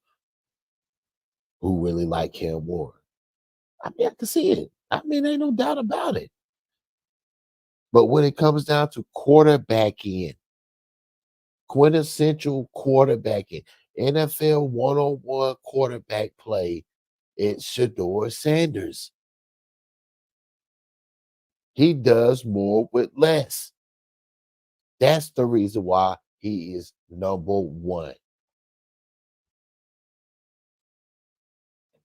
[SPEAKER 1] who really like Cam Ward. I mean, I can see it. I mean, ain't no doubt about it. But when it comes down to quarterbacking, quintessential quarterbacking, NFL one-on-one quarterback play, it's Shedeur Sanders. He does more with less. That's the reason why he is number one.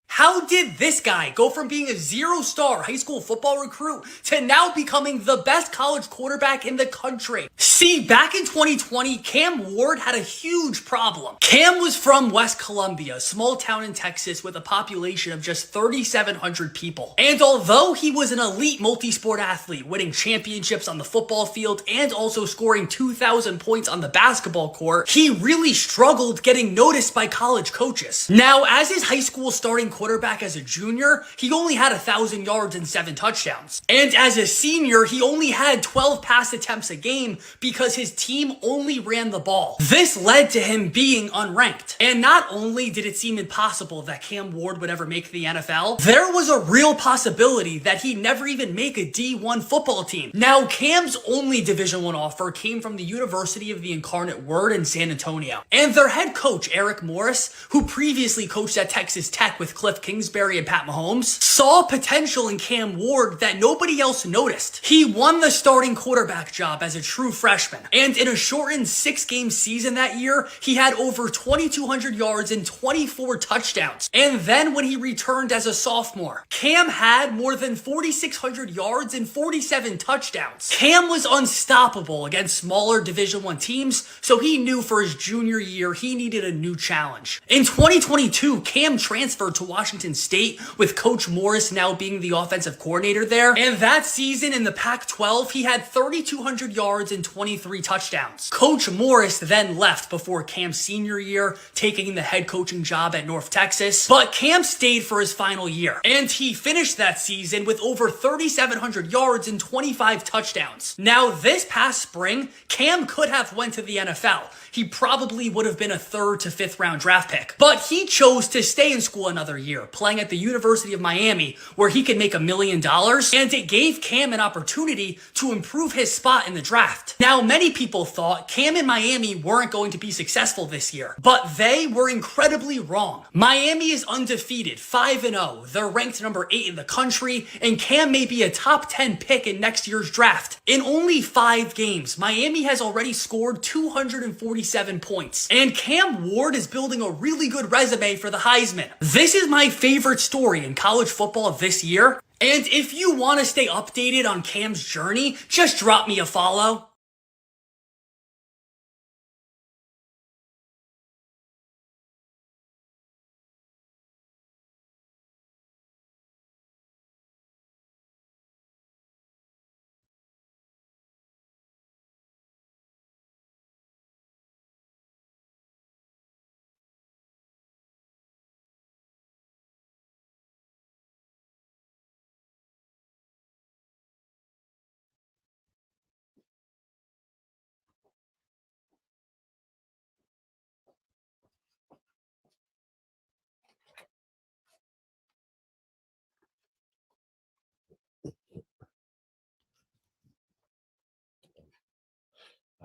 [SPEAKER 24] How did this guy go from being a zero-star high school football recruit to now becoming the best college quarterback in the country? See, back in 2020, Cam Ward had a huge problem. Cam was from West Columbia, a small town in Texas with a population of just 3,700 people. And although he was an elite multi-sport athlete, winning championships on the football field and also scoring 2,000 points on the basketball court, he really struggled getting noticed by college coaches. Now, as his high school starting quarterback as a junior, he only had 1,000 yards and 7 touchdowns. And as a senior, he only had 12 pass attempts a game because his team only ran the ball. This led to him being unranked. And not only did it seem impossible that Cam Ward would ever make the NFL, there was a real possibility that he'd never even make a D1 football team. Now, Cam's only Division I offer came from the University of the Incarnate Word in San Antonio. And their head coach, Eric Morris, who previously coached at Texas Tech with Cliff Kingsbury and Pat Mahomes, saw potential in Cam Ward that nobody else noticed. He won the starting quarterback job as a true freshman. And in a shortened 6-game season that year, he had over 2,200 yards and 24 touchdowns. And then when he returned as a sophomore, Cam had more than 4,600 yards and 47 touchdowns. Cam was unstoppable against smaller Division I teams, so he knew for his junior year he needed a new challenge. In 2022, Cam transferred to Washington State, with Coach Morris now being the offensive coordinator there. And that season in the Pac-12, he had 3,200 yards and 23 touchdowns. Coach Morris then left before Cam's senior year, taking the head coaching job at North Texas. But Cam stayed for his final year, and he finished that season with over 3,700 yards and 25 touchdowns. Now, this past spring, Cam could have went to the NFL. He probably would have been a 3rd to 5th round draft pick. But he chose to stay in school another year. year playing at the University of Miami where he could make $1 million, and it gave Cam an opportunity to improve his spot in the draft. Now, many people thought Cam and Miami weren't going to be successful this year, but they were incredibly wrong. Miami is undefeated, 5-0. They're ranked number 8 in the country, and Cam may be a top 10 pick in next year's draft. In only 5 games, Miami has already scored 247 points, and Cam Ward is building a really good resume for the Heisman. This is my favorite story in college football this year, and if you want to stay updated on Cam's journey, just drop me a follow.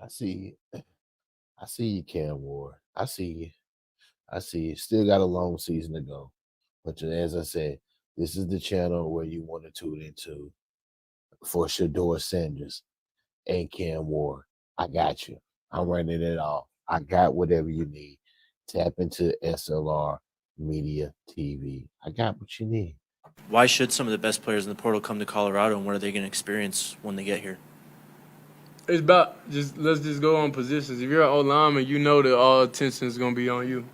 [SPEAKER 1] I see you. I see you, Cam Ward. I see you. I see you. Still got a long season to go. But as I said, this is the channel where you want to tune into for Shedeur Sanders and Cam Ward. I got you. I'm running it all. I got whatever you need. Tap into S.L.R. Media TV. I got what you need.
[SPEAKER 2] Why should some of the best players in the portal come to Colorado, and what are they going to experience when they get here?
[SPEAKER 16] It's about let's just go on positions. If you're an O-lineman, you know that all attention is going to be on you.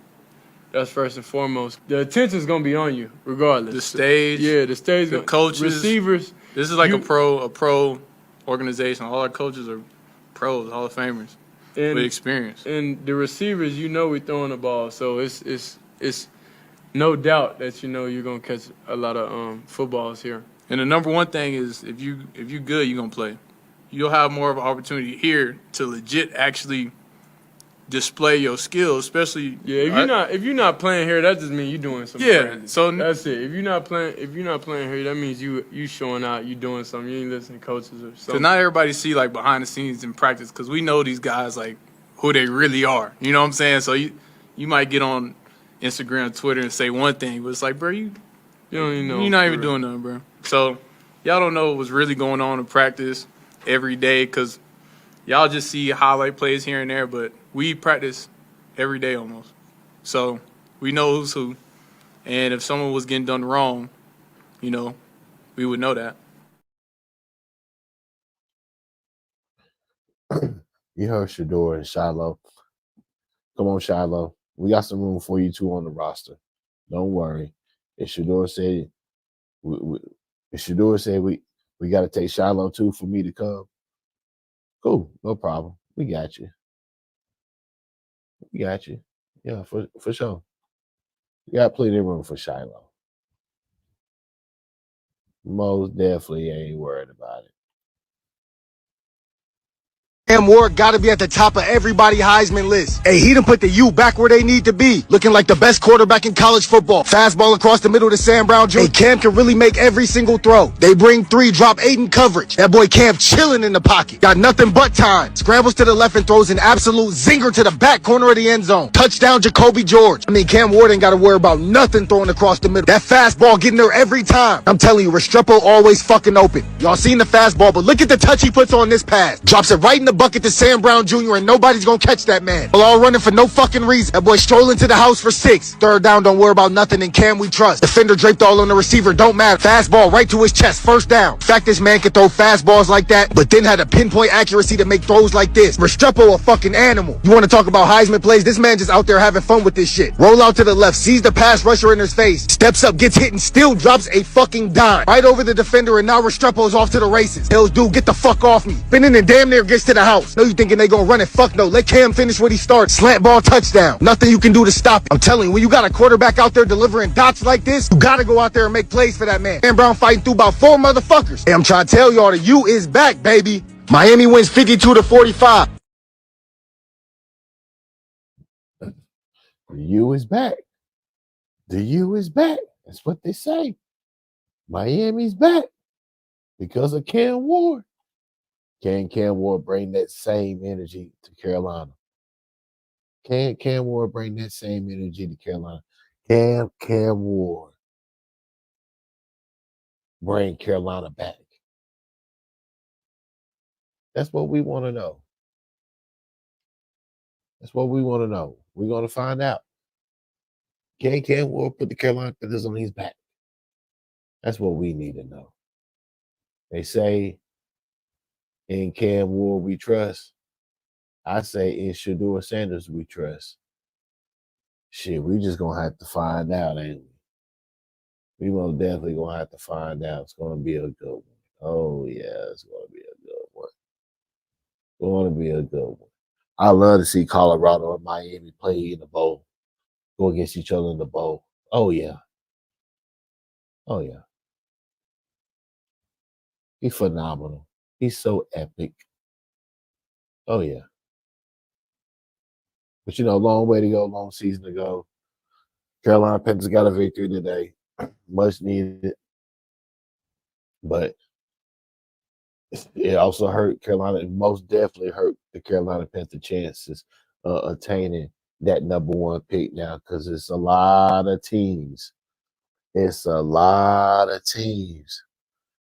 [SPEAKER 16] That's first and foremost. The attention is going to be on you, regardless.
[SPEAKER 5] The stage,
[SPEAKER 16] the stage,
[SPEAKER 5] the coaches,
[SPEAKER 16] receivers.
[SPEAKER 5] This is like a pro organization. All our coaches are pros, Hall of Famers with experience.
[SPEAKER 16] And the receivers, we're throwing the ball, so it's no doubt that you're gonna catch a lot of footballs here.
[SPEAKER 5] And the number one thing is if you good, you're gonna play. You'll have more of an opportunity here to legit actually display your skills, especially
[SPEAKER 16] if you're not playing here, that just means you're doing something.
[SPEAKER 5] Yeah, so
[SPEAKER 16] that's it. If you're not playing here, that means you showing out, you doing something. You ain't listening to coaches or something.
[SPEAKER 5] So not everybody see like behind the scenes in practice because we know these guys like who they really are. You know what I'm saying? So you might get on Instagram, Twitter, and say one thing, but it's like, bro, you
[SPEAKER 16] don't even know.
[SPEAKER 5] You're not even doing nothing, bro. So y'all don't know what's really going on in practice every day because y'all just see highlight plays here and there, but we practice every day almost. So we know who's who. And if someone was getting done wrong, we would know that.
[SPEAKER 1] You heard Shedeur and Shiloh. Come on, Shiloh. We got some room for you two on the roster. Don't worry. If Shedeur said we got to take Shiloh too for me to come, cool, no problem. We got you. We got you. Yeah, for sure. We got plenty of room for Shiloh. Most definitely ain't worried about it.
[SPEAKER 6] Cam Ward got to be at the top of everybody Heisman list. Hey, he done put the U back where they need to be. Looking like the best quarterback in college football. Fastball across the middle to Sam Brown Jr. Hey, Cam can really make every single throw. They bring 3, drop 8 in coverage. That boy Cam chilling in the pocket. Got nothing but time. Scrambles to the left and throws an absolute zinger to the back corner of the end zone. Touchdown Jacoby George. I mean, Cam Ward ain't got to worry about nothing throwing across the middle. That fastball getting there every time. I'm telling you, Restrepo always fucking open. Y'all seen the fastball, but look at the touch he puts on this pass. Drops it right in the bucket to Sam Brown Jr. and nobody's gonna catch that man. We're all running for no fucking reason. That boy strolling to the house for 6. Third down, don't worry about nothing, and Cam we trust. Defender draped all on the receiver, don't matter. Fastball right to his chest, first down. In fact, this man can throw fastballs like that, but then had a pinpoint accuracy to make throws like this. Restrepo a fucking animal. You want to talk about Heisman plays? This man just out there having fun with this shit. Roll out to the left, sees the pass rusher in his face, steps up, gets hit, and still drops a fucking dime. Right over the defender, and now Restrepo's off to the races. Tells dude, get the fuck off me. Spinning and damn near gets to the house. No, you thinking they gonna run it? Fuck no. Let Cam finish what he started. Slant ball touchdown. Nothing you can do to stop it. I'm telling you, when you got a quarterback out there delivering dots like this, you gotta go out there and make plays for that man. Sam Brown fighting through about 4 motherfuckers. Hey, I'm trying to tell y'all, the U is back, baby. Miami wins 52-45.
[SPEAKER 1] The U is back. The U is back. That's what they say. Miami's back because of Cam Ward. Can Cam Ward bring that same energy to Carolina? Can Cam Ward bring that same energy to Carolina? Can Cam Ward bring Carolina back? That's what we want to know. That's what we want to know. We're going to find out. Can Cam Ward put the Carolina Panthers on his back? That's what we need to know. They say in Cam Ward we trust. I say in Shedeur Sanders we trust. Shit, we just going to have to find out, ain't we? We most definitely going to have to find out. It's going to be a good one. Oh, yeah, it's going to be a good one. It's going to be a good one. I love to see Colorado and Miami play in the bowl, go against each other in the bowl. Oh, yeah. Oh, yeah. He's phenomenal. He's so epic. Oh, yeah. But, long way to go, long season to go. Carolina Panthers got a victory today. Much needed. But it also hurt Carolina. It most definitely hurt the Carolina Panthers' chances attaining that number one pick now because it's a lot of teams. It's a lot of teams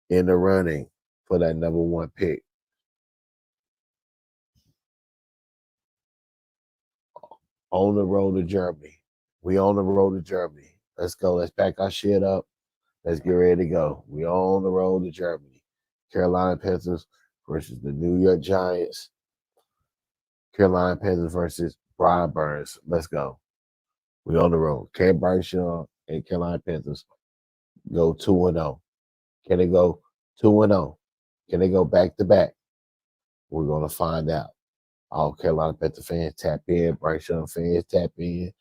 [SPEAKER 1] in the running for that number one pick. On the road to Germany. We on the road to Germany. Let's go. Let's pack our shit up. Let's get ready to go. We on the road to Germany. Carolina Panthers versus the New York Giants. Carolina Panthers versus Brian Burns. Let's go. We on the road. Can Burnshaw and Carolina Panthers go 2-0? Can they go 2-0? Can they go back to back? We're gonna find out. All Carolina Panthers fans tap in. Burnshaw fans tap in.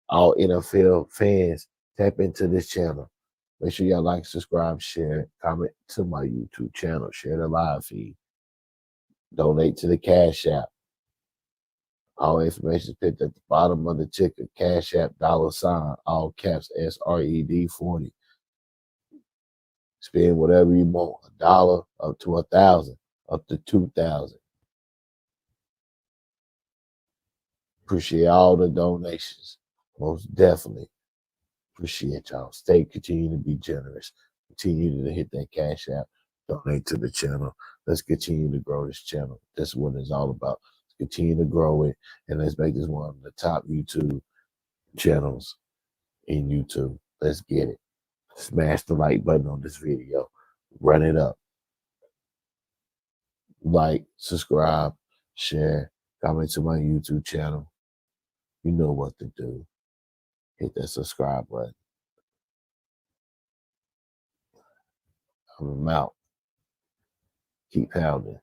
[SPEAKER 1] All NFL fans tap into this channel. Make sure y'all like, subscribe, share, comment to my YouTube channel. Share the live feed. Donate to the Cash App. All information is pinned at the bottom of the ticker. Cash App, $, all caps, SRED 40. Spend whatever you want. $1 up to 1,000, up to 2,000. Appreciate all the donations. Most definitely appreciate y'all. Continue to be generous. Continue to hit that Cash App. Donate to the channel. Let's continue to grow this channel. That's what it's all about. Let's continue to grow it, and let's make this one of the top YouTube channels in YouTube. Let's get it. Smash the like button on this video. Run it up. Like, subscribe, share, comment to my YouTube channel. You know what to do. Hit that subscribe button. I'm out. Keep pounding.